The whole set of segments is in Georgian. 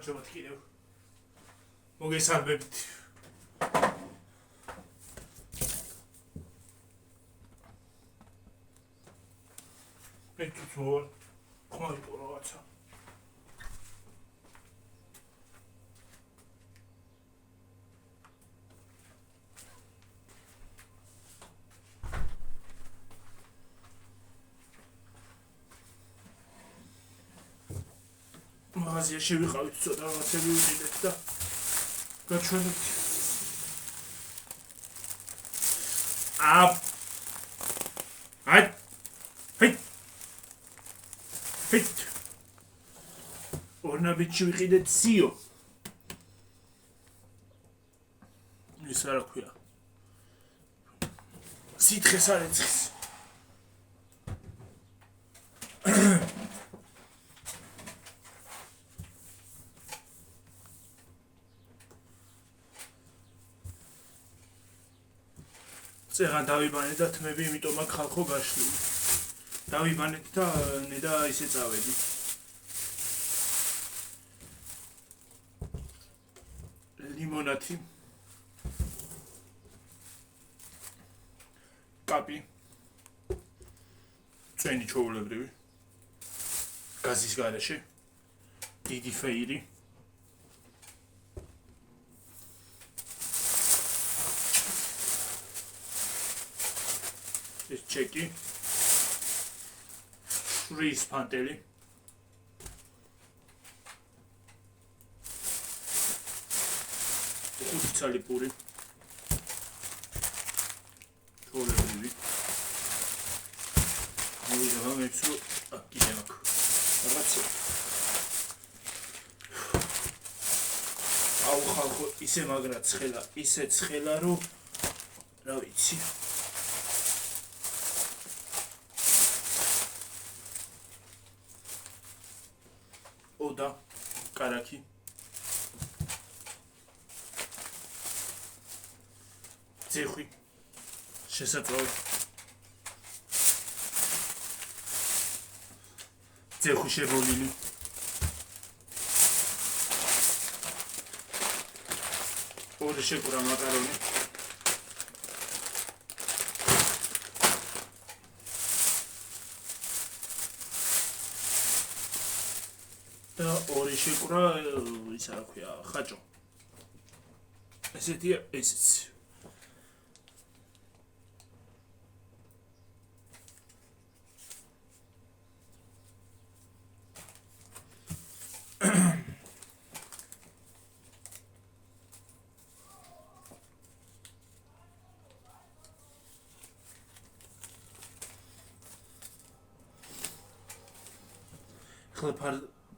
გამარჯობათ კიდევ. მოგესალმებით. Peki, koy oraça. მაღაზიაში ვიყავით ცოტა რაღაცები ვიყიდეთ და გაჩვენებთ. ორნაბიჩი ვიყიდეთ სიო. ის რა ქვია? სითხეს არ ეცხის. წეღან დავიბანეთ და თმები, იმიტომ აქ ხალხო გაშლილი. დავიბანეთ და ნედა ისე წავედი. ლიმონათი. კაპი. წვენი ჩაულებრივი. გაზის გარეშე. დიდი ფეირი. ეს ჩეკი. შრის ფანტელი. ხუთი პური. ჩაულებრივი. მოვიდა მეცო კიდე აქ. რაღაცა. აუ ხალხო ისე მაგრა ცხელა, ისე ცხელა რომ რა ვიცი. ოდა კარაკი. ძეხვი. შესაძლოა. ძეხვი შებოლილი. ორი შეკურა მაკარონი. და ორი შეკურა ისა რა ქვია, ხაჭო. ესეთია ესეც.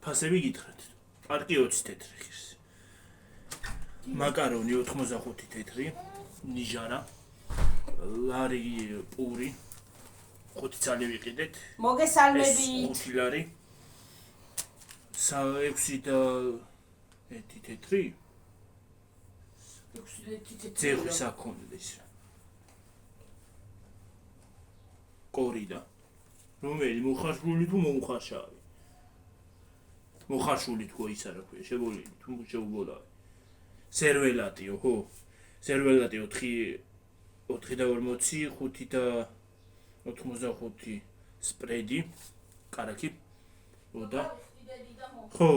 ფასები გითხრათ. პარკი 20 თეთრი ხის. მაკარონი 85 თეთრი. ნიჟარა. ლარი პური. 5 წალი ვიყიდეთ. მოგესალმებით. 5 ლარი. 6 და 1 თეთრი. 6 თეთრი. ძეხვი საქონდეს. კორიდა. რომელი მოხარშული თუ მოუხარშავი? მოხარშული თქო ისა რა ქვია, შებოლილი თუ შეუბოლავი. სერველატიო, ხო? სერველატი 4 და 40, 5 და 85 სპრედი, კარაკი. ოდა. ხო.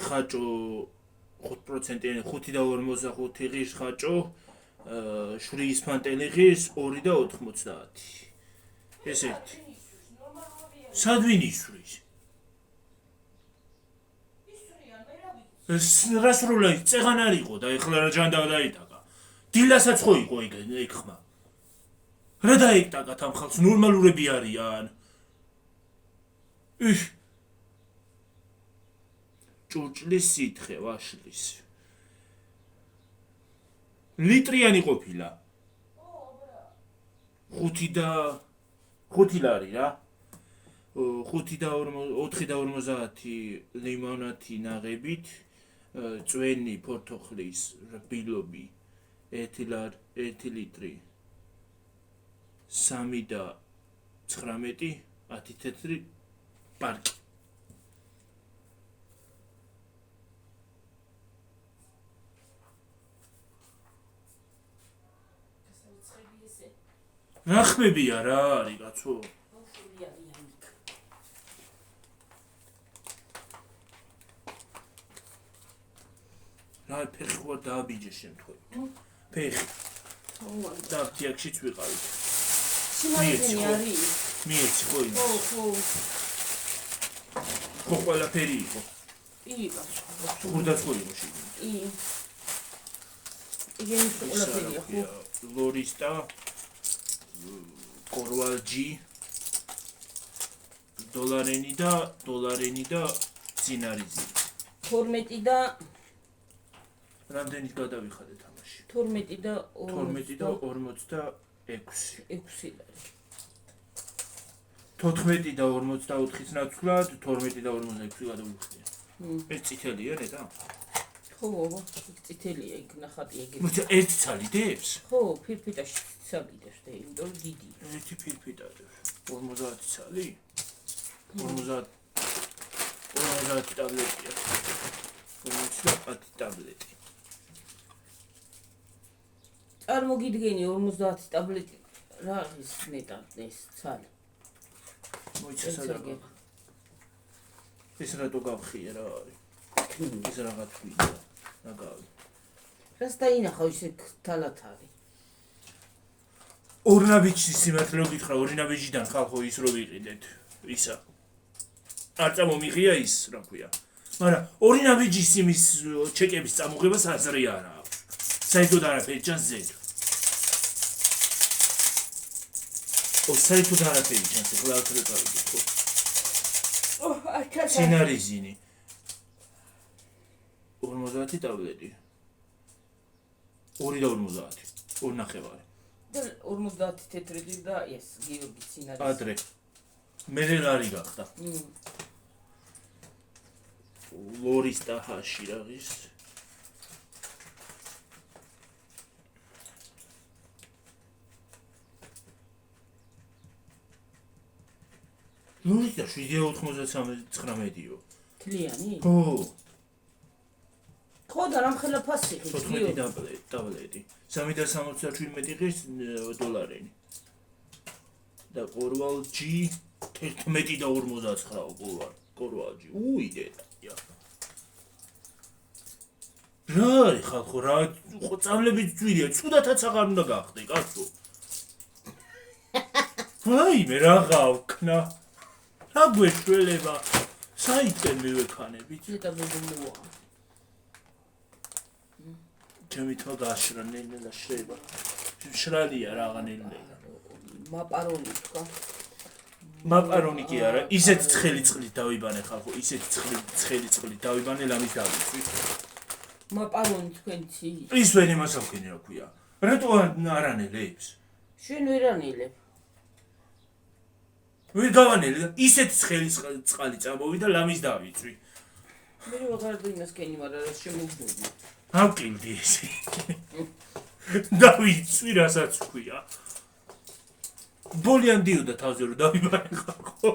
ხაჭო 5%-იანი 5 და 45 ღირს ხაჭო, შრის ფანტელი ღირს 2 და 90. ეს ერთი. სად ვინ ისვრის? ეს რასრულა წეღან არ იყო და ეხლა რა ჯანდა დაიტაკა. დილასაც ხო იყო ეგ ხმა. რა დაიტაკათ ამ ხალხს? ნორმალურები არიან. ჭურჭლის სითხე ვაშლის. ლიტრიანი ყოფილა. 5 ლარი რა. 4 და 50 ლიმონათი ნაღებით, წვენი ფორთოხლის რბილობი 1 ლიტრი 3 და 19 10 თეთრი პარკი. რა ხმებია რა არის კაცო? რა ფეხი ხო დააბიჯე შემთხვევით. ფეხი. და თიაქშიც ვიყავით. სიმაღლე არის. მიეცი ხო იმ. ხო. ხო ყველაფერი იყო. იყო. ხურდაც ხო იყო შიგნით. იგი ყველაფერია ხო. ლორისტა კორვალჯი დოლარენი და წინარიზი 12 და რამდენით გადავიხადე თამაში 12 და 46 6 14 და 44-ից ნაცვლად 12 და 46 გადავიხადე. ეს წითელია ნეტა? ხო, წითელია იქ ნახატი ეგრე. მოიცა ერთი ცალი დებს? ხო, ფირფიტაში ცალი დებს და იმიტომ დიდია. ერთი ფირფიტა დებს. 50 ცალი? 50 ტაბლეტია. 50 ტაბლეტი. წარმოგიდგენი 50 ტაბლეტი რა არის ნეტა ეს ცალი. მოიცა სადაა. ეს რატო გავხია რა არის? ეს რაღაც ვიდა. ნაგავი. რას დაინახავ ისე თალათ არის? ორნაბიჯის სიმართლე გითხრა, ორნაბიჯიდან ხალხო ის რო ვიყიდეთ. ისა. არ წამომიღია ის, რა ქვია. მაგრამ ორნაბიჯის იმის ჩეკების წამოღებას აზრი არ აქვს. საერთოდ არაფერი ჩანს ზედ. საერთოდ არაფერი ჩანს, ეხლა აქ რა გავიგე ხო? სინარიზინი 50 ტაბლეტი 2 და 50 2 ნახევარი და 50 თეთრი და ეს გიორგი სინარიზი ადრე მე რარი გახდა ლორისტა ჰაში რაღაც ლორისტა 799-იო თლიანი? ხო ხო და რამხელა ფასი ხი 14 ტაბლეტი 3.77 ღირს დოლარენი და კორვალჯი 11 და 59 კორვალჯი უიდეთია რა არის ხალხო რა ხო წამლებით ძვირია ცუდათაც აღარ უნდა გახდე კაცო ვაიმე რა გავქნა რა გვეშველება საიტენ მივექანებით ზედა მოგმოა ჩემი თვა გაშრა ნელ-ნელა შრება შრალია რაღა ნელ-ნელა მაპარონი თქვა მაპარონი კი არა ისეთ ცხელი წყლით დავიბანე ხალხო ისეთ ცხელი წყლით დავიბანე ლამის დავიწვი მაპარონი თქვენცი ის ვენი მასავქენი რა ქვია რატო არ ანელებს შენ ვერ ანელებ ვერ გავანელე ისეთ ცხელი წყალი წამოვიდა ლამის დავიწვი მე ვაღარ დიმას კენი მაგრამ რა შემოგდები ავკილდი ესე დავიწვი რასაც ქვია ბოლიან დიოდა თავზე რომ დავიბარე ხალხო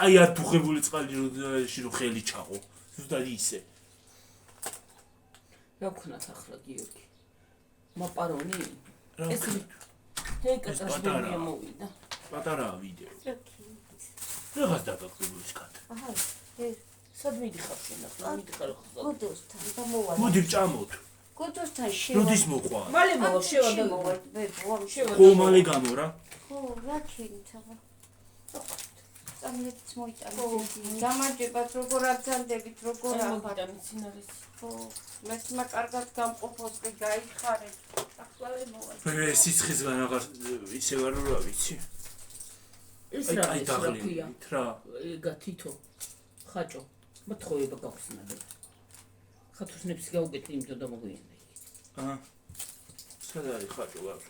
აი არ თუხებული წყალი რომ ხელი ჩაყო ზუსტად ისე რა ვქნათ ახლა გიორგი მაპარონი რა ეს ეკატრასბურგია მოვიდა პატარაა ვიდეო რაღაც დაგაგებული სკათ აჰა სად მიდიხარ შენ ახლა მიდიხარ ახლა გოდოსთან და მოვალ. მოდი ვჭამოთ გოდოსთან როდის მოყვა მალე მოვა შევადა ხო მალე გამო რა ხო, რა ქინით აბა. წამლებს მოიწამეთ. გამარჯვებათ, როგორ აგზანდებით, როგორ ახარ. ხო, მესმა კარგად გამყოფოს და გაიხარეთ. ახლა მოვალ. მე სიცხისგან აღარ ისე ვარ რა ვიცი ეს რა აი ქვია დაღლით რა ეგა თითო ხაჭო მოთხოვება გაქვს ნაბეჭ ხათუსნებს გაუგეთ იმიტომ და მოგვიანდა იგი აა სად არის ხაჭო გავს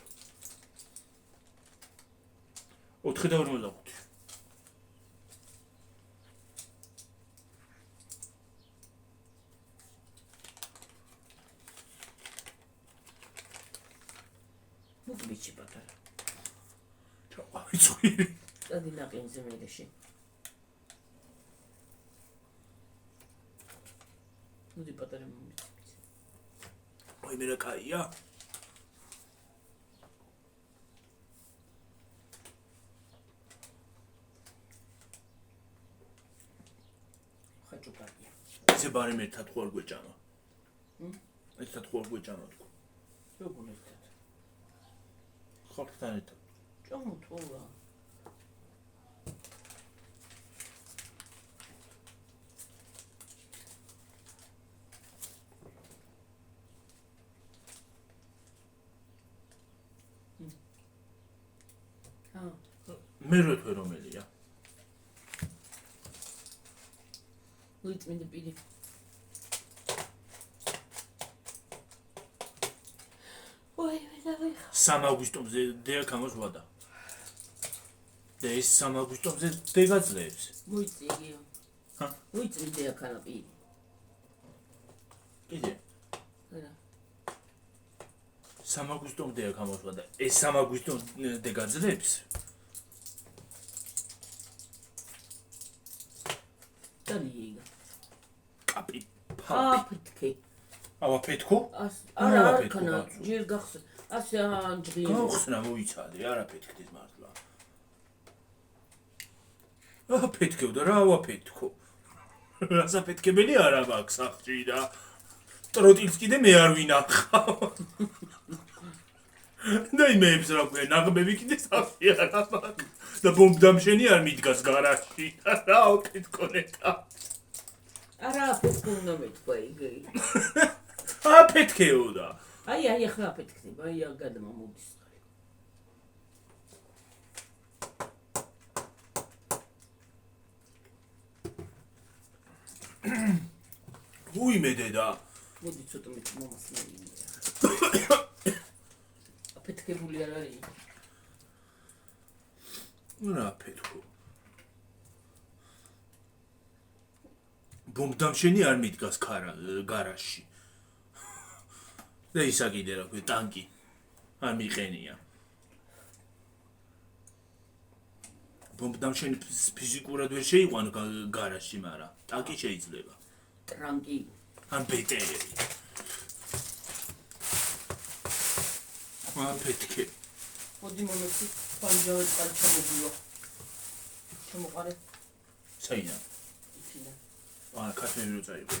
4 და 45 მწვირი. წადი ნაყინზე მერეში. მოდი პატარა მომიწევს. აი მე რა კაია. ხაჭო კარგია. ესე ბარემ ერთად ხო არ გვეჭამა. ერთად ხო არ გვეჭამა თქო. როგორ ერთად? ხალხთან ერთად. ჭამო თოლა. მე რო თქო რომელია? მოიწმინდა პირი. ой, давай. 3 აგვისტომზე დეაქ ამას ვადა. და ეს 3 აგვისტომზე დეგაძლებს. მოიწიგიო. ჰა? მოიწმინდა ახლა პირი. კიდე არა. 3 აგვისტომზე დეაქ ამას ვადა. ეს 3 აგვისტომზე დეგაძლებს? დანიეგა. კაპი. აფეთქე. ავა ფეთქო? არა, არქანა, ჯერ გახსნა. ასე ანჯრი. გავხსნა მოიცადე, არა ფეთქდეს მართლა. აა ფეთქევდა რა, ავა ფეთქო. რასა ფეთქებელი არა მაქვს სახში და ტროტილს კიდე მე არ ვინახავ. და იმებს რა ქვია, ნაღმები კიდე სახში არა მაქვს. და ბომბდამშენი არ მიდგას გარაჟში. რა ფეთქონეტა. არა, აფეთქო უნდა მეთქვა იგი. აა ფეთქეოდა. აი, ახლა აფეთქდება, აი, გადამამოდის. უიმე დედა. მოდი ცოტა მე მომასწრებელი. აფეთქებული არ არის. რა ფეთქო. ბომბდამშენი არ მიდგას გარაჟში. და ისა კიდე რა ქვია, ტანკი არ მიყენია. ბომბდამშენი ფიზიკურად ვერ შეიყვან გარაჟში, მაგრამ ტანკი შეიძლება. ტრანკი. ან ბეტერი. ფეთქე. მოდი მომეცი, პანჯავე წყალი ჩამოდიო. ჩამოყარე. საინა. იქიდან. კაცები რო წაიღო.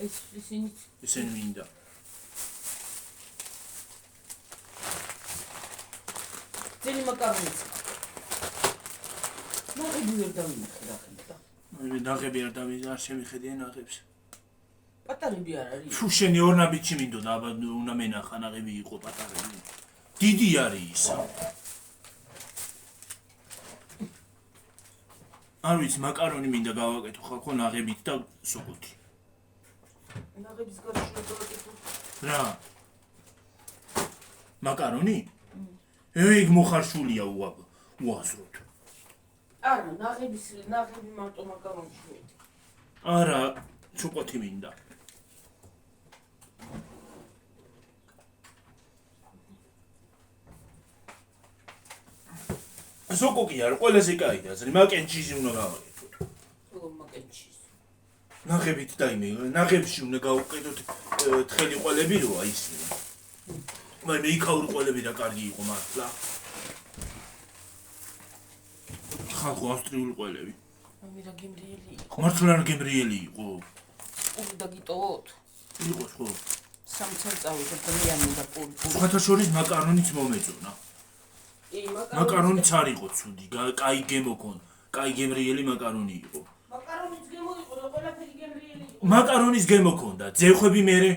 ეს ისინი ისინი მინდა. ძელი მაკარონიც. ნაღები ვერ დავიმახე რა ხდება. მე ნაღები არ არ შემიხედია ნაღებს. პატარები არ არის. თუ შენი ორნაბიჩი მინდოდა, აბა უნდა მენახა ნაღები იყო პატარები. დიდი არის ისა. არ ვიცი, მაკარონი მინდა გავაკეთო ხალხო ნაღებით და სოკოთი. ნაღების გარშემო დავაკეთო. რა? მაკარონი? ეგ მოხარშულია უაზროდ. არა, ნაღები მარტო მაკარონში მეტი. არა, სოკოთი მინდა. სოკოკი არ ყველაზე კაია, ზრი მაკენჩიზი უნდა გავაკეთოთ. როგორ მაკენჩიზი? ნაღებით დაიმე, ნაღებში უნდა გავუკეთოთ თხელი ყოლები როა ისინი. მაგრამ იქაური ყოლები და კარგი იყო მართლა. ხალხო ავსტრიული ყოლები. ამი რა გემრიელი იყო. მართლა რა გემრიელი იყო. პური დაგიტოვოთ. იყოს ხო? სამცენ წავიდე დმიანი და პური. სხვათა შორის მაკარონიც მომეწონა. მაკარონი მაკარონიც არ იყო ცუდი, კაი გემოქონ, კაი გემრიელი მაკარონი იყო. მაკარონიც გემოიყო და ყველაფერი გემრიელი იყო. მაკარონის გემოქონდა, ძეხვები მერე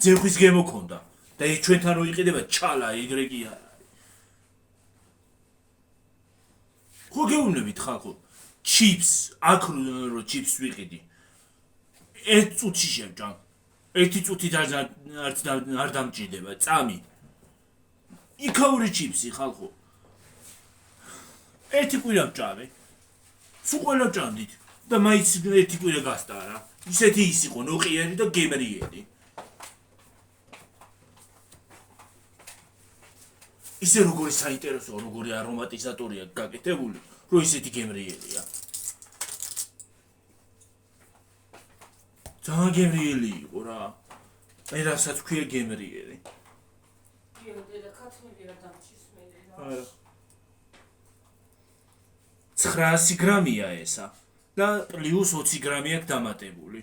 ძეხვის გემოქონდა და ეს ჩვენთან რო იყიდება ჩალა ეგრე კი არა. ხო გეუბნებით ხალხო, ჩიპს, აქ რო ჩიპს ვიყიდი. ერთ წუთში შევჭამ. ერთი წუთით არ დამჭირდება, წამი. იქაური ჩიპსი ხალხო. ერთი კვირა ვჭამე. სულ ყველა ვჭამდით და მაინც ერთი კვირა გასტარა რა. ისეთი ის იყო ნოყიერი და გემრიელი. ისე როგორი საინტერესოა, როგორი არომატიზატორია გაკეთებული, რომ ისეთი გემრიელია. ძალიან გემრიელი იყო რა. აი რასაც ქვია გემრიელი. დედა ქათმები რა დამჩის მე. არა. 900 გრამია ესა და პლუს 20 გრამი აქვს დამატებული.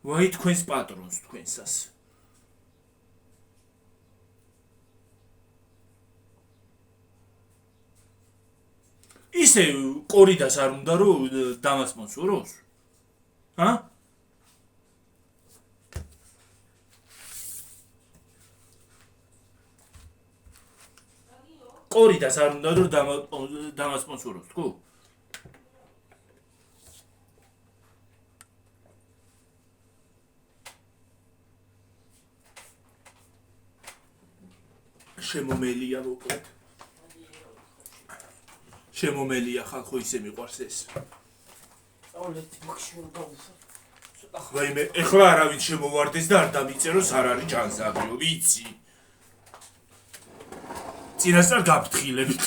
ვაი თქვენს პატრონს თქვენსას. ისე კორიდას არ უნდა რომ დამასპონსოროს? ა? კორიდას არ უნდა რომ დამასპონსოროს, თქო? შემომელია მოკლედ. შემომელია ხალხო ისე მიყვარს ეს. სწავლეთ ბოქში უნდა უშო. ვაიმე, ეხლა არავინ შემოვარდეს და არ დამიწეროს არ არის ჯანსაღიო, ვიცი. წინასწარ გაფრთხილებით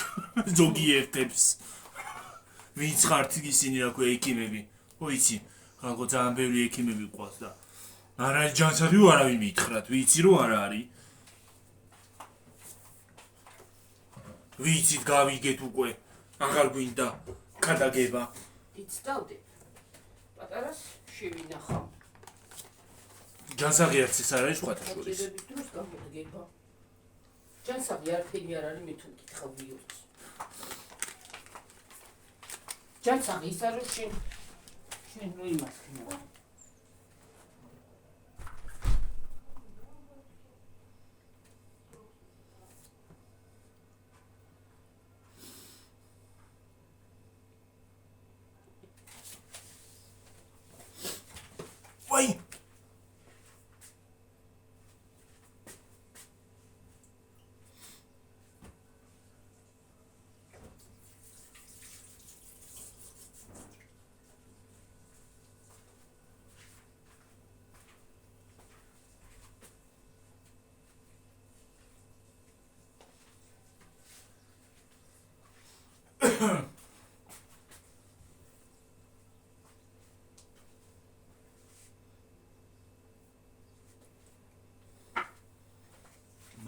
ზოგიერთებს. ვინც ხართ ისინი რა ქვია ექიმები. ვიცი, ხალხო ძალიან ბევრი ექიმები ყავს და არ არის ჯანსაღიო არავინ მითხრათ, ვიცი რომ არ არის. ვიცით გავიგეთ უკვე, აღარ გვინდა გადაგება. იცდავდე. პატარას შევინახავ. ჯანსაღი არც ეს არ არის სხვათა შორის. მოდიდების დროს გამოდგება. ჯანსაღი არაფერი არ არის მე თუ მკითხავ ვიურს. ჯანსაღი ის არის შენ რო იმას ხნა. ვაი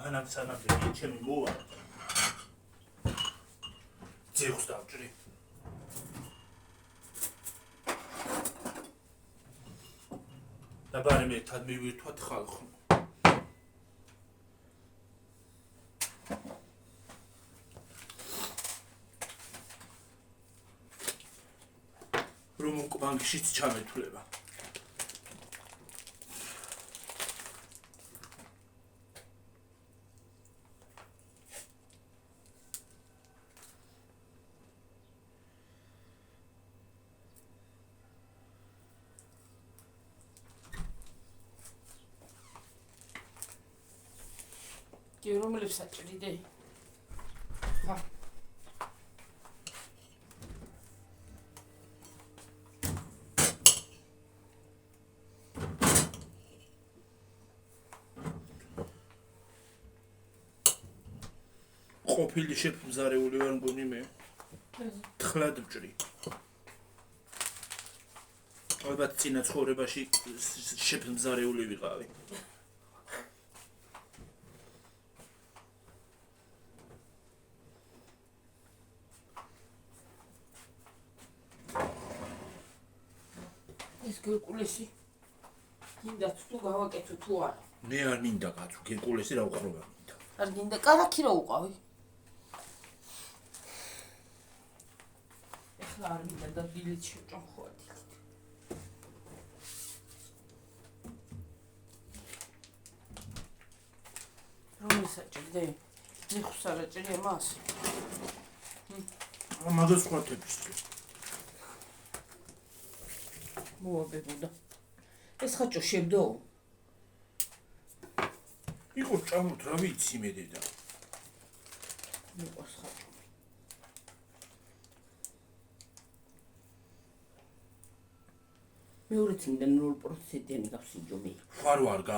მანამ სანამ ჩემი მოვა ძეხს დავჭრი და ბარემ ერთად მივირთვათ ხალხო რომ უკბანგშიც ჩამეთვლება რომლებს საჭრიდე? ხა. ყოფილი შეფმზარეული ვარ მგონი მე. თხლად ვჭრი. ალბათ წინა ცხოვრებაში შეფმზარეული ვიყავი. ეს გერკულესი გინდა თუ გავაკეთო თუ არა? მე არ მინდა კაცო, გერკულესი რა უყრობა მინდა. არ გინდა კარაქი რა უყავი? ეხლა არ მინდა და დილით შევჭამ ხო დილით. რომელი საჭირდე? ძიხს არ აჭრია მას? მაგას ხვათებისთვის. მოაბებოდა. ეს ხაჭო შევდო? იყო ჭამოთ რა ვიცი მე დედა. მიყვარს ხაჭო. მეორე წინიდან 0%-იანი გავსინჯო მე. ხარ ვარგა.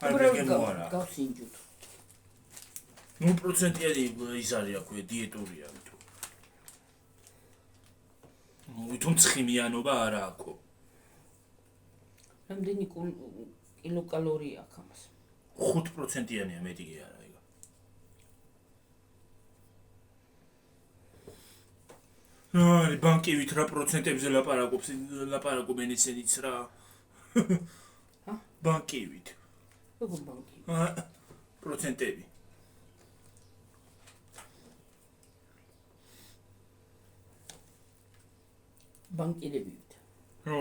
არ გეგმო არა. გავსინჯოთ. 0%-იანი ის არის აქვე დიეტურია თუ. ვითომ ცხიმიანობა არა აქვს. რამდენი კილოკალორია აქვს ამას? 5%-იანია მეტი კი არა ეგ. აი, ბანკივით რა პროცენტებზე ლაპარაკობენ ისინიც რა. ბანკივით. როგორ ბანკი? პროცენტები. ბანკირებით. ხო.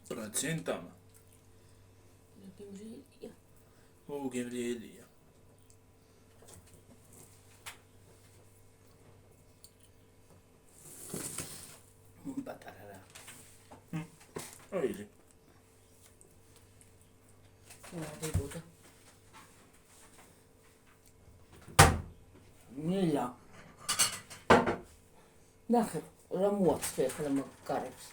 Процентам. გემრიელია. ო, გემრიელია. პატარა რა. აირი. დებოდა. ნელა. ნახე, რა მოაწყე ახლა მაგარებს.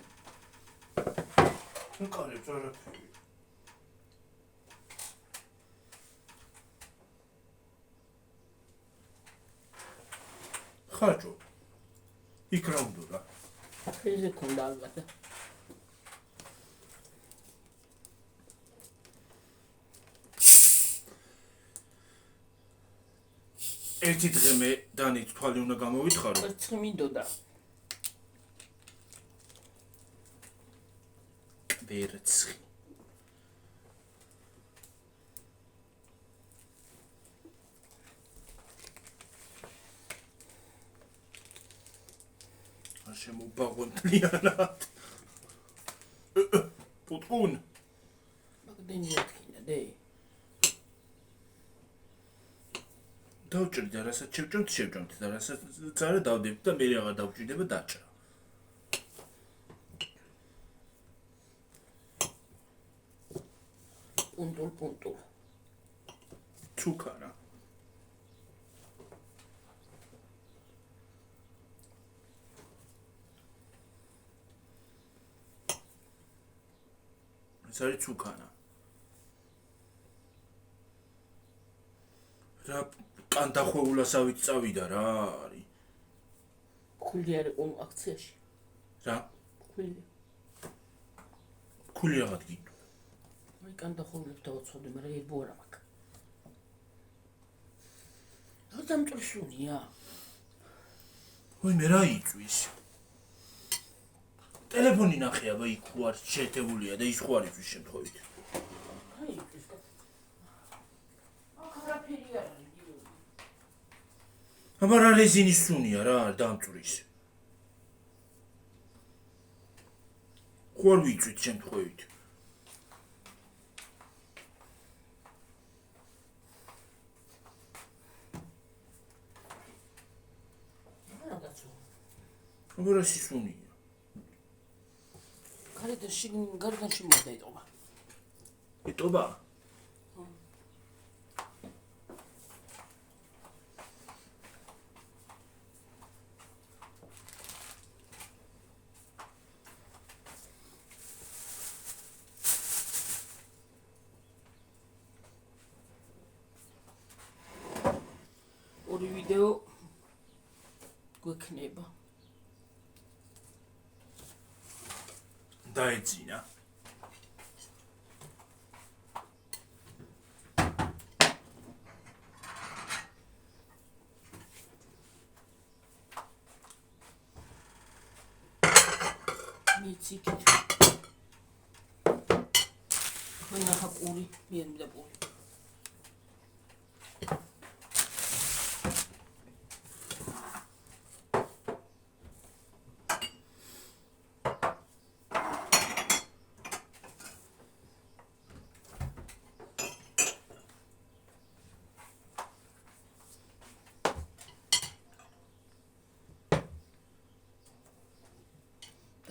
ნუ კარებს არაფერი. ხაჭო. იქ რა უნდა რა? აფრიზე ქონდა ალბათ. ერთი დღე მე დანით თვალი უნდა გამოვითხარო. ერთხელ მინდოდა. ვერცხი. შემობაღონთლიანად. პუტკუნ. მაგდენი ერთხინა დე. დავჭრდი და რასაც შევჭამთ და რასაც არა დავდებდი და მე აღარ დავჭირდება დაჭრა. პუნტულ. ცუკარა. ეს არის ცუკარა. რა კანდახვეულასავით წავიდა რა არის. ხული არ იყო აქციაში. რა? ხული. ხული აღარ გიგო. აი კანდახვეულებს დავაცხოვდი, მაგრამ ებო არა მაქვს. რა დამწრისუნია? ой, მე რა იწვის? ტელეფონი ნახე აბა იქ ხوار შეთებულია და ის ხوار იწვის შემთხვევით. აი ის და აკრაფერი არ არის. აბა რა რეზინის სუნია რა დამწრის. ხوار ვიწვით შემთხვევით. აბა რა სუნია. გარდანში მოხდა იტოვა. იტოვა? ორი ვიდეო გვექნება. დაეძინა. მიციქით. ხონა პური, მიანდა პური.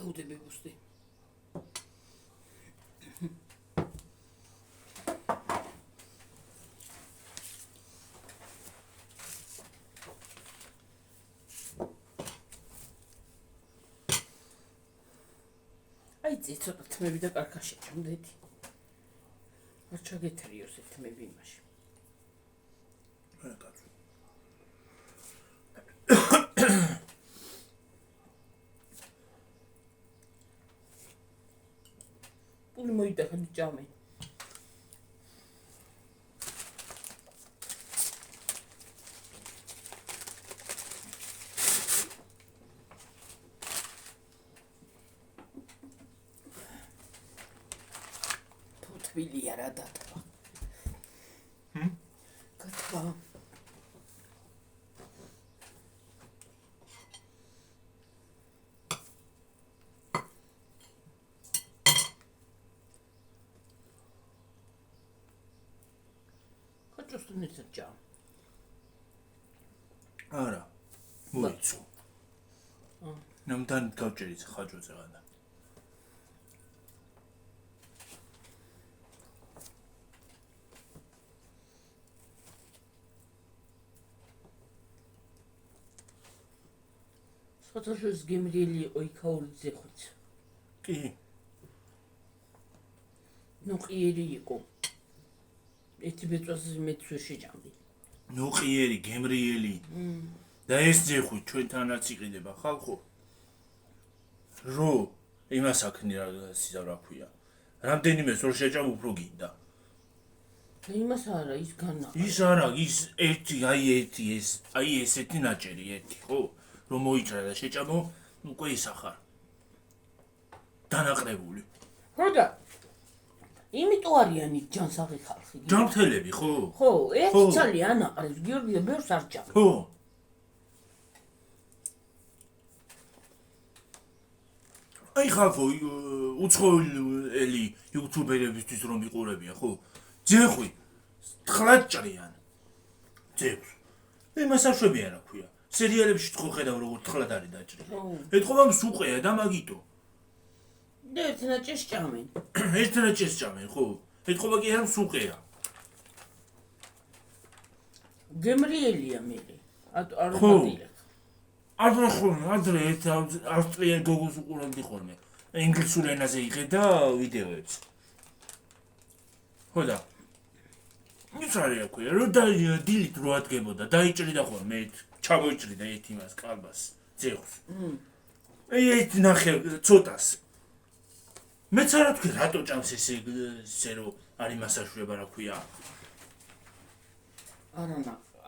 დაუდები ბუსტი. აი წი ცოტა თმები და კარგა შეჭამდეთი. არ ჩაგეთრიოს ეს თმები იმაში. კაცო. პული მოიდახა ჭამე. თბილია რა დათვა. გათვა. ხოჭოსთან ერთად ჭამ. არა. მოიცო. ნამდვილად გავჭერით ხაჭოზე განა. ხოჭოს გემრიელი იყო იქაული ზეხვიც. კი. ნუ ყიერი იყო. ერთი ბეწვას მეც ვერ შეჭამდი. ნუ ყიერი, გემრიელი. და ეს ზეხვი ჩვენთანაც იყიდება ხალხო. რო იმას აქნი რა ქვია. რამდენიმეს რო შეჭამ უფრო გინდა. იმას არა, ის განა. ის არა, ის ერთი, აი ესეთი ნაჭერი ერთი, ხო? რომ მოიჭრა და შეჭამო, უკვე ისახარ. დანაყრებული. ხო და იმიტომ არიანი ჯანსაღი ხალხი. ჯანმრთელები, ხო? ხო, ერთი ძალიან აყრებს, გიორგი ბევრს არ ჭამს. ხო. აი ხალხო, უცხოელი იუთუბერებისთვის რომ იყურებია, ხო? ძეხვი თხლად ჭრიან. ძეხვს. იმას არ შვებიან რა ქვია. სერიალებში თქო ხედავ როგორ თხლად არის დაჭრილი. ეთქობა მსუყეა და მაგიტო. და ერთი ნაჭერს ჭამენ. ერთი ნაჭერს ჭამენ, ხო? ეთქობა კი არ მსუყეა. გემრიელია მე. არ ადრე ერთ ავსტრიელ გოგოს უყურებდი ხოლმე. ინგლისურ ენაზე იყედა ვიდეოებს. ხო და ის არის რა ქვია, რომ დილით რო ადგებოდა, დაიჭრიდა ხოლმე, ჩამოიჭრიდა ერთ იმას კალბას, ძეხვს. ერთ ნახე ცოტას. მეც არ ვთქვი, რატო ჭამს ესე რომ არ იმასაშვება რა ქვია.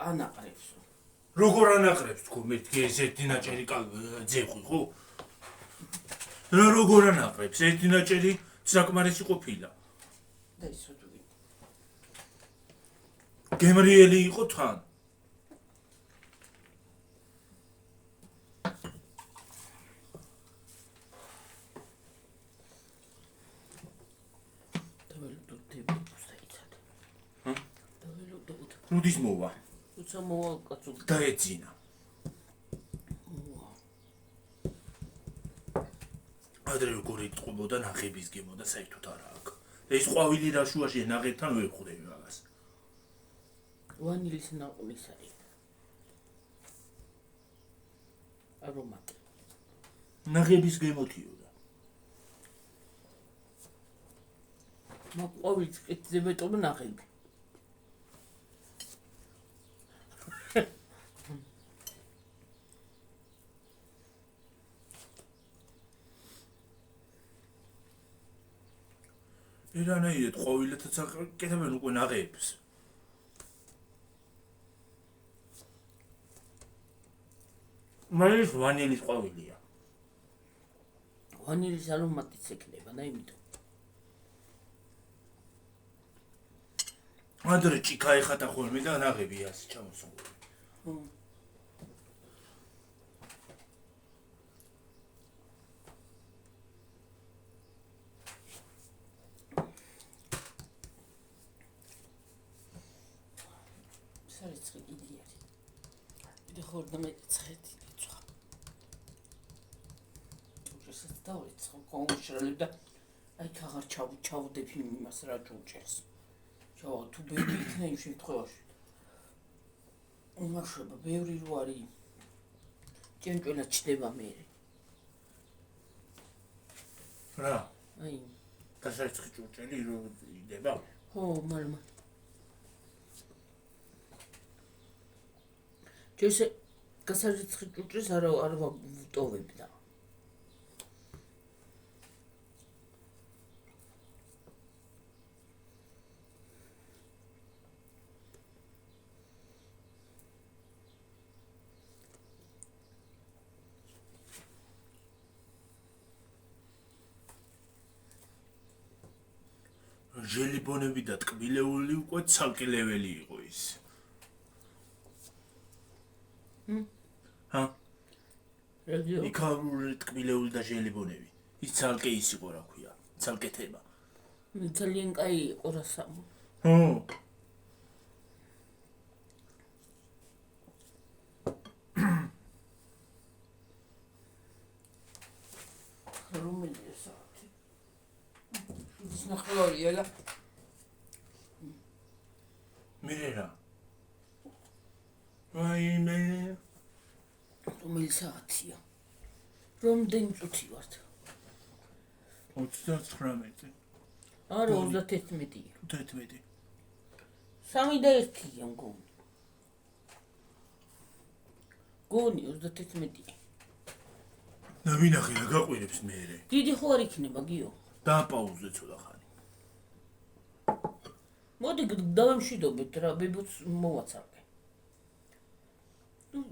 ანაყრებს. როგორ ანაყრებს თქო მეთქი ეს ერთი ნაჭერი ძეხვი, ხო? რა როგორ ანაყრებს? ერთი ნაჭერი საკმარისი ყოფილა. და ის ვთქვი. გემრიელი იყო თან. რუდის მოვა. უცა მოვა კაცო. დაეძინა. ადრე როგორ იტყობოდა ნახების გემო და საერთოდ არა აქ. და ის ყვავილი რა შუაში ნაღებთან ვერ ხვდები მაგას. ვანილის ნაყულის არის. არომატი. ნაღების გემოთიოდა. მაყოვილს კეთზე მეტყობა ნაღები. ირანაირად ყვავილეთაც აკეთებენ უკვე ნაღებს. მაგრამ ვანილის ყვავილია. ვანილის არომატიც ექნება და იმიტომ. ადრე ჭიქა ეხათა ხოლმე და ნაღები ასე ჩამოსული. სარიცხი იგი არის. კიდე ხორდა მეცხრეთი რიცხვა. უბრალოდ დავიწყო კონშრალებ და აი ქაღარ ჩავდებ იმას რა ჯუჭერს. თუ ბევრი იქნა იმ შემთხვევაში. უმაშობა ბევრი რო არის. ჭენჭველად ჩდება მე. რა აი გასარიცხი ჭურჭელი რო იდება ხო მალმა ჯერ გასარიცხი ჭურჭელს არ ვტოვებდა ჟელიბონები და ტკბილეული უკვე ცალკე ლეველი იყო ის. ჰა? რეგიო იქაური ტკბილეული და ჟელიბონები. ის ცალკე ის იყო, რა ქვია, ცალკე თემა. ძალიან კაი იყო რა სამო. ხო. რომელია საათი? ის ნახევარია და მერე რაიმე რომელი საათია? რამდენი წუთი ვართ? 39. არა 31-ია. 11. 3 და 1-ია მგონი. გონი 31-ია. ნავინახე რა გაყვირებს მერე. დიდი ხო არ იქნება გიო? დააპაუზე ცოტა ხანი. მოდი დავემშვიდობეთ რა ბებოც მოვაცალკე.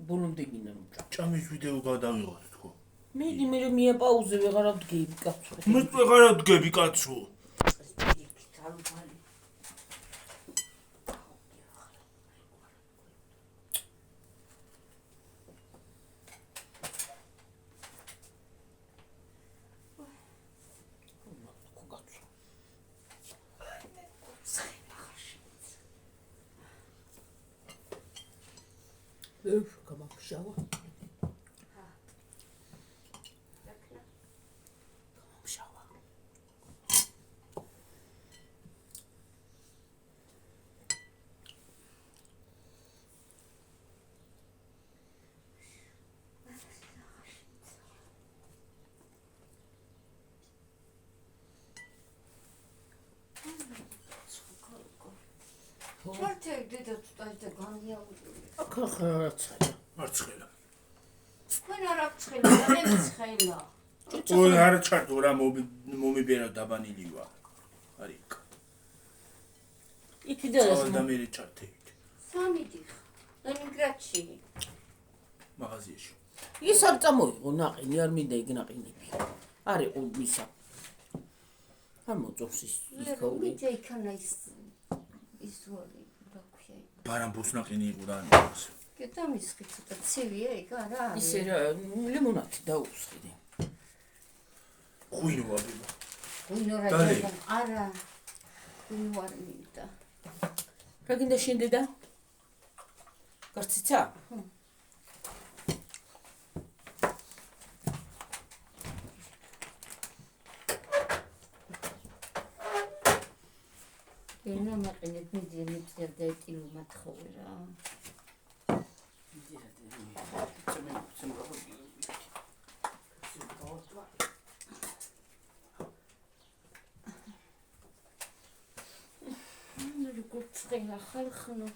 ბოლომდე გინდა რომ ჭამის ვიდეო გადავიღოთ თქო. მედი მე მიაპაუზე ვეღარ ვდგები კაცო. მე ვეღარ ვდგები კაცო. გამახშავა. ჩართე დედა ცოტა განიაუჭი. ახახაცა. მარცხენა. თქვენ არ აქვს ხელი, ძალიან ცხელა. ой არ ჩართო რა მომიბერა დაბანილი ვარ. არიქ. იქიდან და მე ჩართე. სამი დიხ. ლენინგრადში. მაღაზიაში. ის არ წამოიღო ნაყინი, არ მინდა იქ ნაყინები. არ იყო მისა. არ მოწონს ის გაული. მე იქანა ის ვარი რა ქვია. ბარამბოს ნაყინი იყო და ამის. კეთამისხი ცოტა ცივია იქ არა? ისე რა ლიმონადი დაუსხიდე. ღვინოა ბიბა. ღვინო რა ჯერა არა. ღვინო არ მინდა. რა გინდა შენ დედა? გარციცა? ენა მაყინეთ მიდიე და ეტილო მათხოვე რა. გუწელა ხალხნო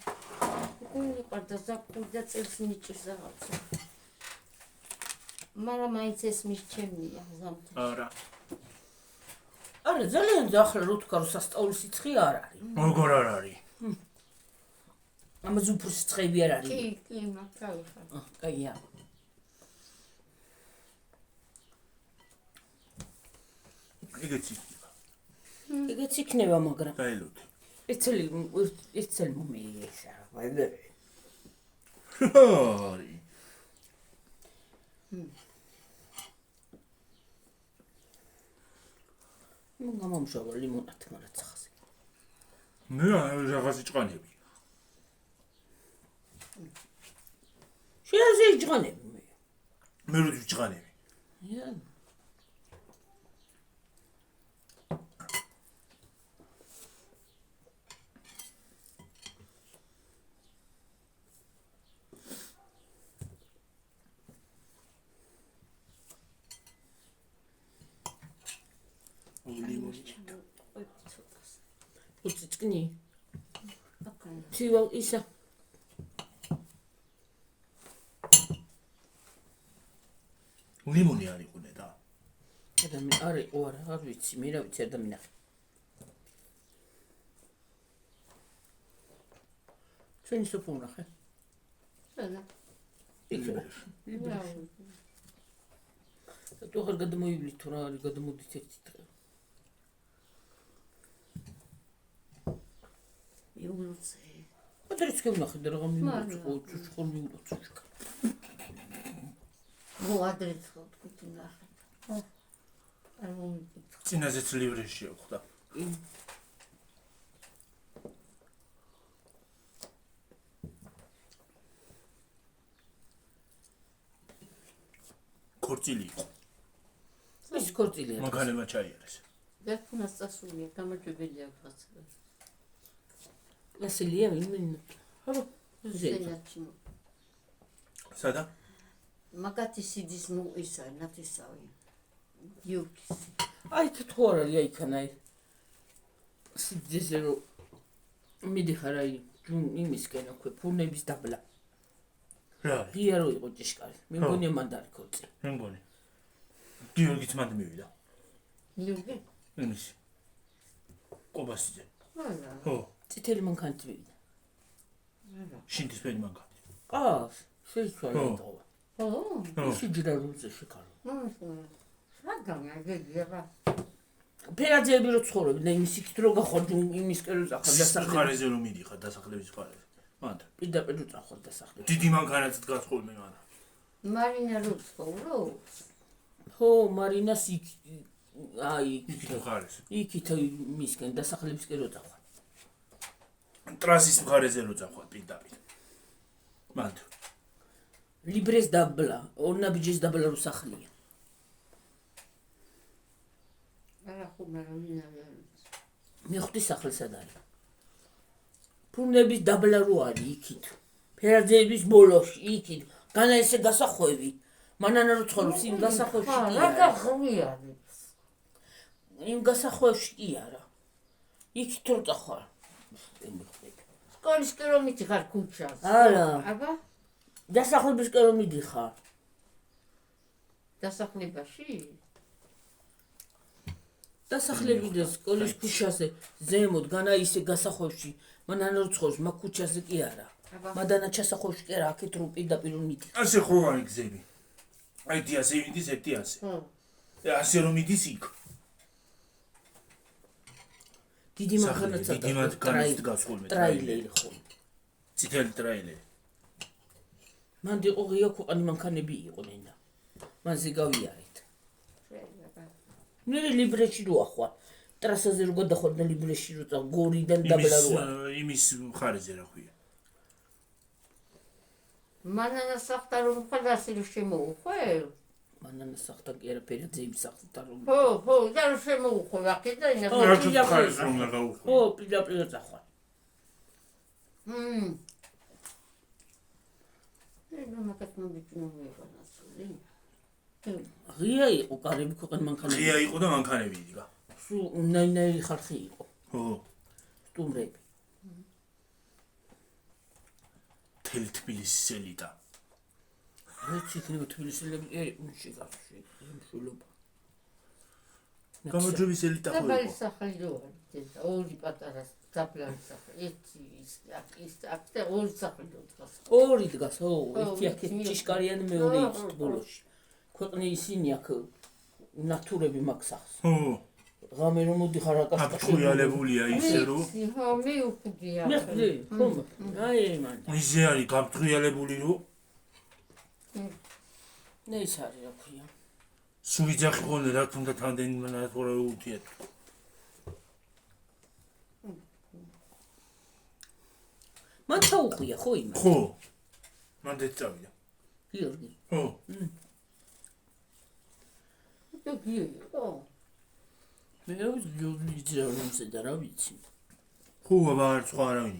გული ყარდა ზაფხულდა წელს ნიჭის რაღაცა მაგრამ მაინც ეს მისჩემია ზამთარ არა არა ძალიან ძახლა რო თქვა რომ სასწაულის სიცხე არ არის როგორ არ არის ამაზე უფრო სიცხეები არ არის კი მაგალითად კაია ეგეც იქნება მაგრამ დაელოდი It's მომიესა, ვაიდე. ჰარი. გამომშავა ლიმონად მარად სახაზე. მე რაღაცი ჭყანები. შეიძლება იჭყანები მე. მე რო ჭყანები. ია. ლიმონი. უცი წკნი. აკაი. ცივალ ისა. ლიმონი არ იყვნე და. ადამიანი არ იყო არა, არ ვიცი, მე რა ვიცი ადამიანი. ჩვენი სოფო ნახე. სადა. იქ. თუ ხარ გადმოივლი თუ რა არის გადმოდით ერთი დღე. იულოცე. ადრეც გევნახე და რაღაც მიუწყო, ჩხურ მიუწყო ჩქა. მოადრეთ ხო თქვი ნახე. არ მომიწ. წინაზეც ლივრეში აქვს. ქორწილი იყო. ის ქორწილია. მაგალემა ჩაიარეს. დაფუნას წასულია, გამარჯვებელია რაღაცა. ლასილია ვინ? აბა, ზენაჩი. სადა? მაგათი სიძის მოისა, ნათესავი. გიუქის. აი თუ არ არის აიქან აი. სიძეზე რო მიდიხარ აი იმისკენ აქვე ფურნების დაბლა. რა? ღია რო იყო ჭიშკარი. მე მგონია მანდ არის ქორწი. მე მგონი. გიორგიც მანდ მივიდა. გიუქი? იმის. ყობასიძე. არა. ხო. წითელი მანქანით მივიდა. არა. შინდისფერი მანქანით. შეიცვალა და. ო. სიჯრა როზე შეკარო. საგამია გეგება. ფერაძეები რო ცხოვრობდნენ იმის იქით რო გახარჯ იმისკენ რო წახარ დასახლების ხარეზე რომ მიდიხარ დასახლების ხარეზე. მანდ. პირდაპირ რო წახარ დასახლების. დიდი მანქანაც დგას ხოლმე მან. მარინა რო ცხოვრო? ხო, მარინას იქ აი იქით ხარეზე. იქით იმისკენ დასახლებისკენ რო წახარ. ტრასის მხარეზე რო წახვალ პირდაპირ. მანდ. ლიბრეს დაბლა, ორნაბიჯის დაბლა რო სახლია. არა ხუმა რა მინაა. მეხუთი სახლი სად არის? ფურნების დაბლა რო არის იქით. ფერაძეების ბოლოში იქით. განა ესე გასახვევი. მანანა რო ცხოვრობს იმ გასახვევში კი რა არა. გახმია? იმ გასახვევში კი არა. იქით რო წახარ. სკოლის კერო მიდიხარ ქუჩას. არა. აბა დასახლებისკენ რო მიდიხარ. დასახლებაში? დასახლებიდან სკოლის ქუჩაზე ზემოთ განა ისე გასახვევში. მანანა რო ცხოვრობს მაგ ქუჩაზე კი არა. მადანა ჩასახვევში კი არა, აქეთ რო პირდაპირ რო მიდი. ასე ხო არის გზები. აი დიასე მიდის ერთი ასე. ასე რომ მიდის იქ. დიდი მანქანაც დიდი მანქანაც დგას ხოლმე. ტრაილერი ხო. წითელი ტრაილერი. მანდ იყო ღია ქვეყანი მანქანები იყვნენ და მანზე გავიარეთ. მე ლიბრეში რო ახვალ. ტრასაზე რო გადახვალ ლიბრეში რო წავ გორიდან დაბლა რო. იმის მხარეზე რა ქვია. მანანა სახტა რომ ხალასი რო შემოუხვევ? მანანა სახტა კი არა ფერაძეების სახტა რომ. ხო, და რო შემოუხვევ აქედა ინა. რა ხარ რომ გაუხო. ხო, პირდაპირ წახვალ. ნუ მაგათ მომიჭნოებანასული. ღია იყო კარები ქვეყან მანქანები. ღია იყო და მანქანები იდგა. სულ ნაინაირი ხალხი იყო. ხო. სტუმრები. თელი თბილისის ელიტა. ვიცი თბილისელები ეში გასში იმშულობა. გამარჯვების ელიტა ხო დაბალი იყო. სახელი რო არის და ორი პატარა დაბლარი სახელი. ერთი ის აქ და ორი სახელი რო დგას. ორი დგას, ხო, ერთი აქეთ ჭიშკარიანი მეორე იქით ბოლოში. ქვეყნის ისინი აქ ნატურები მაგ სახს. ხო. ღამე რომ მოდიხარ აკაშკაშები. აფრთხილებულია ისე რომ. ხო, მე უხდია. მე ხდი, ხო. აი მან. ისე არის გაფრთხილებული რომ ნე ის არის რა ქვია. სუიძახი ხოლმე რა თუნდა თანდენი მან რა უთიეთ. მან ჩაუხვია ხო იმ. ხო. მანდ წავიდა. გიორგი. ხო. და გიო. მე გიორგი ძრავინზე და რა ვიცი. ხო, აბა სხვა არავინ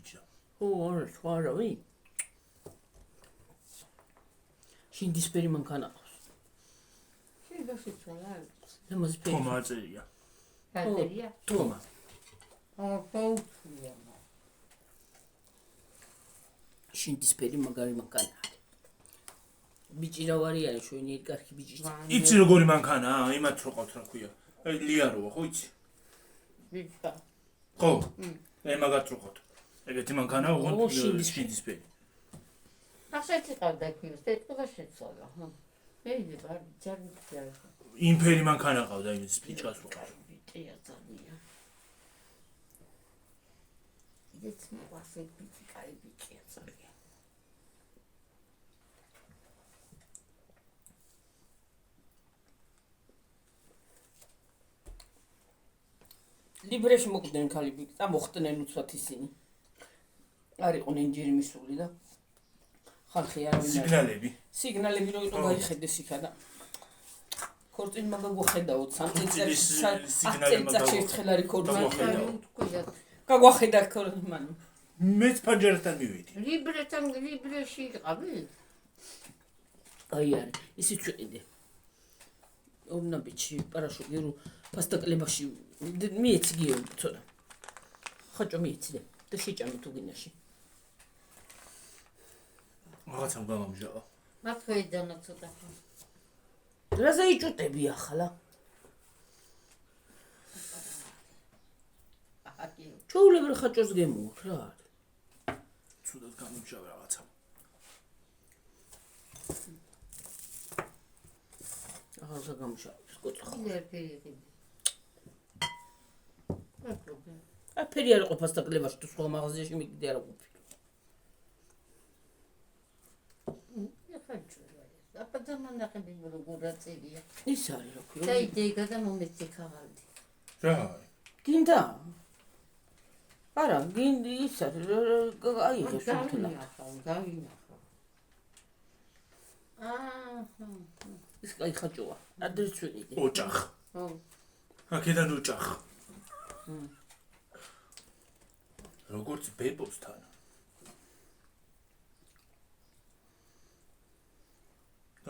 იჭა. ხო, არა, სხვა არავინ. შინდისფერი მანქანა ყავს. შეიძლება შეცვალა. ამაზე ხო, მაწერია. ფერია. თომა. აუცია. შინდისფერი მაგარი მანქანა. ბიჭი რა ვარი არის შვენიერი კარგი ბიჭი. იცი როგორი მანქანაა? იმათ რო ყავთ რა ქვია. ლიაროა ხო იცი? ბიჭა. ხო. მაგათ რო ყავთ. ეგეთი მანქანაა ოღონდ შინდისფერი. ახლა წიყავდა ქიოს, ეტყობა შეცვალა. მეი ვარ ჯარბია. იმ ფერი მანქანა ყავდა იმის ფიჭას რო ყავთ. ბიჭია ძალიან. იცი მოასე ბიჭი კაი ბიჭია ძალიან. ლიბრეში მოკვდნენ ქალები და მოხდნენ უცბად ისინი. არ იყვნენ ჯერი მისული და ხალხი არავინ სიგნალები რო იყო გაიხედეს იქა და ქორწილ მაგა გვხედაოთ 3 წელიწადში ერთხელ არის ქორწილი გაგვახედა ქორწილმან მეც პანჯერთან მივედი ლიბრეში იყავი აი არის ისიც ვიყიდე ორნაბიჩი პარაშუტი რო პასტაკლებაში მიეცი გიო ცოტა ხაჭო მიეცი და შეჭამე თუ გინაში რაღაცამ გამამჟავა. მათ ხეიდანა ცოტა. რაზე იჭუტები ახლა? ჩაულებრ ხაჭოს გემუვთ რა არის? ცუდად გამამჟავა რაღაცამ. ახლა გამშავს კოცხა. ფერი არ ყოფას და კლებაში თუ სხვა მაღაზიაში მიგდე არ ყოფილი. აპატამანახები როგორ აწილია. ის არის რა ქვია. დაიდეგა და მომეცი ხაღალდი. რა? გინდა? არა, გინდა ის არის აი ეს გავინახავ. ის კაი ხაჭოა. ადრეც ვიყიდე. ოჯახ. ხო. აქედან ოჯახ. როგორც ბებოსთან.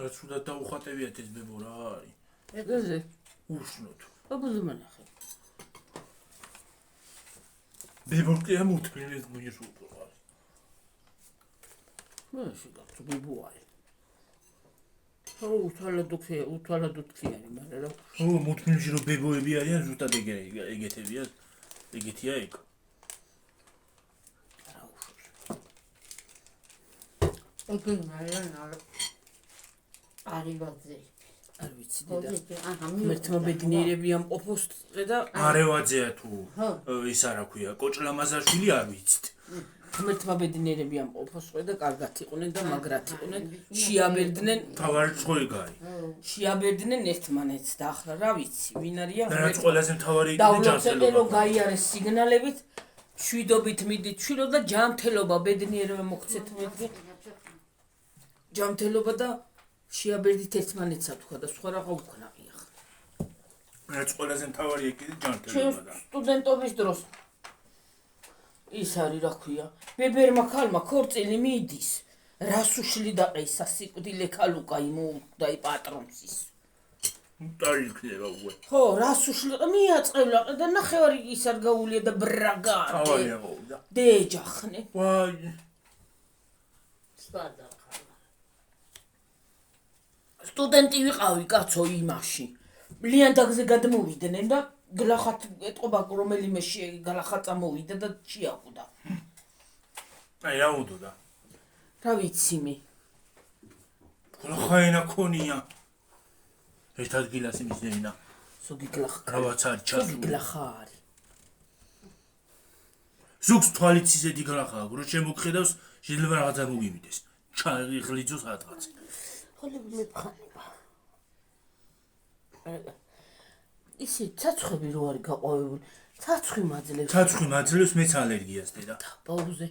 რა ცუდად დაუხატებიათ ეს ბებო რა არის? ეგრე უშნოთ. აბუზე მანახე. ბებო კი ამოთბილეს მოიჟულო. მაშ გაწუ ბებო არის. უთვალადოდ ქიანი, მაგრამ რა. ო მოთბილში რო ბებოები არიან ზუსტად ეგეთებია. ეგეთია ეგ. რა უშოს. ოკეი, მაგრამ არივაძე. არ ვიცი და. მერთმა ბედნიერები ამ ყოფოს და არევაძეა თუ ის არა ქვია, კოჭლამაზაშვილი არ ვიცით. მერთმა ბედნიერები ამ ყოფოს და კარგად იყვნენ და მაგრად იყვნენ. შეაბერდნენ თავარი ცხოიგარი. შეაბერდნენ ერთმანეთს და ახლა რა ვიცი, ვინ არიან? რაც ყველაზე მთავარი იქნება ჯანმრთელობა. და გაიარეს სიგნალებით, შვიდობით მიდით შვილო და ჯანმრთელობა ბედნიერება მოგცეთ მეთქი. ჯანმრთელობა და შეაბერდით ერთმანეთსა თქვა და სხვა რაღა უკნავი ახლა. რაც ყველაზე მთავარი იქნება ჯანმრთელობა და სტუდენტობის დროს ის არის რა ქვია. ბებერმა ქალმა ქორწილი მიდის. რას უშლი დაყისა სიკვდილი ქალუკა იმოუდა პატრონს ის. მტარი იქნება უკვე. ხო, რას უშლი მიაწყევლა და ნახევარი ის არ გაულია და ბრაგა. ავარია მოვიდა. დეჯახნე. ვაი. სპადა. სტუდენტი ვიყავი კაცო იმაში. ლიანდაგზე გადმოვიდნენ და გლახათ ეტყობა რომელიმე გლახაცა მოვიდა და შეაკვდა. აი რა უდოდა? რა ვიცი მე. გლახაენა ქონია. ერთ ადგილას იმისდენა. ზოგი გლახა. რაღაც არის ჩასული. ზოგი გლახა არის. ზოგს თვალით ისეთი გლახაა, რომ შემოგხედავს შეიძლება რაღაცა მოგიმიდეს. ჩაიღლიძოს რაღაც. ხოლმე მეფხანება. ისი ცაცხვები რო არის გაყვავებული. ცაცხვი მაძლევს. ცაცხვი მაძლევს მეც ალერგიას დედა. პაუზე.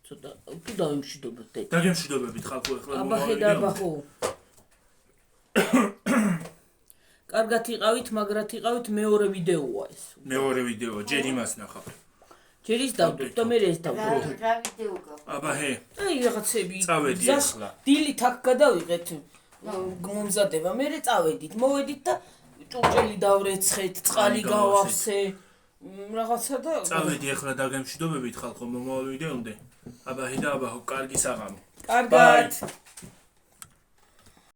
ცოტა თუ დაიმშვიდობთ დედა. დაგემშვიდობებით ხალხო ეხლა აბახედა აბახო. კარგად იყავით, მაგრად იყავით, მეორე ვიდეოა ეს. მეორე ვიდეო, ჯერ იმას ნახავ. ჯერ ის დავდოთ და მე ეს დავდოთ. რა ვიდეო გაქვს? აბაჰე. აი რაღაცები. წავედი ახლა. დილით აქ გადავიღეთ. მომზადება, მე წავედით, მოვედით და ჭურჭელი დავრეცხეთ, წყალი გავავსე, რაღაცა და წავედი ახლა დაგემშვიდობებით ხალხო, მომავიდეონდე. აბა ჰიდა აბა კარგი საღამო. კარგად.